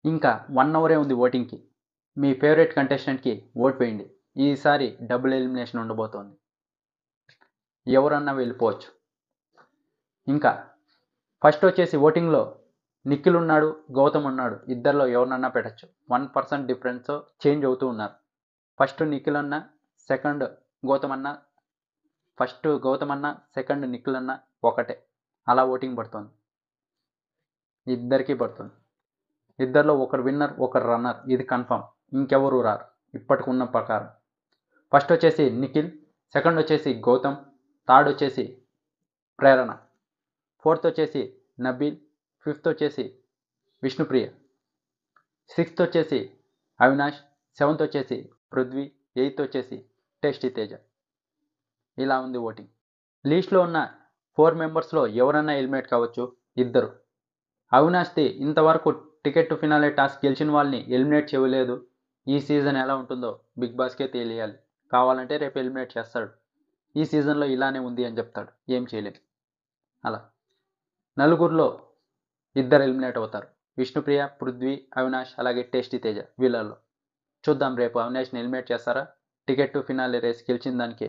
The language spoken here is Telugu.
ఇంకా 1 అవరే ఉంది ఓటింగ్కి. మీ ఫేవరెట్ కంటెస్టెంట్కి ఓట్ వేయండి. ఈసారి డబుల్ ఎలిమినేషన్ ఉండబోతోంది. ఎవరన్నా వెళ్ళిపోవచ్చు. ఇంకా ఫస్ట్ వచ్చేసి ఓటింగ్లో నిఖిల్ ఉన్నాడు, గౌతమ్ ఉన్నాడు. ఇద్దరిలో ఎవరినన్నా పెట్టచ్చు. 1% డిఫరెన్స్ చేంజ్ అవుతూ ఉన్నారు. ఫస్ట్ నిఖిల్ అన్న, సెకండ్ గౌతమ్ అన్న, ఫస్ట్ గౌతమ్ అన్న, సెకండ్ నిఖిల్ అన్న ఒకటే. అలా ఓటింగ్ పడుతుంది. ఇద్దరికీ పడుతుంది. ఇద్దరిలో ఒకరు విన్నర్, ఒకరు రన్నర్. ఇది కన్ఫర్మ్. ఇంకెవరు రారు ఇప్పటికున్న ప్రకారం. ఫస్ట్ వచ్చేసి నిఖిల్, సెకండ్ వచ్చేసి గౌతమ్, థర్డ్ వచ్చేసి ప్రేరణ, ఫోర్త్ వచ్చేసి నబీల్, ఫిఫ్త్ వచ్చేసి విష్ణుప్రియ, సిక్స్త్ వచ్చేసి అవినాష్, సెవెంత్ వచ్చేసి పృథ్వీ, ఎయిత్ వచ్చేసి టేస్టీ తేజ. ఇలా ఉంది ఓటింగ్. లీస్ట్లో ఉన్న 4 మెంబర్స్లో ఎవరన్నా ఎలిమినేట్ కావచ్చు. ఇద్దరు. అవినాష్ది ఇంతవరకు టికెట్ టు ఫినాలే టాస్క్ గెలిచిన వాళ్ళని ఎలిమినేట్ చేయలేదు. ఈ సీజన్ ఎలా ఉంటుందో బిగ్ బాస్కే తెలియాలి. కావాలంటే రేపు ఎలిమినేట్ చేస్తాడు. ఈ సీజన్లో ఇలానే ఉంది అని చెప్తాడు. ఏం చేయలేం. అలా నలుగురిలో ఇద్దరు ఎలిమినేట్ అవుతారు. విష్ణుప్రియ, పృథ్వీ, అవినాష్, అలాగే టేస్టీ తేజ. వీళ్ళల్లో చూద్దాం రేపు అవినాష్ని ఎలిమినేట్ చేస్తారా, టికెట్ టు ఫినాలే రేస్ గెలిచిన దానికి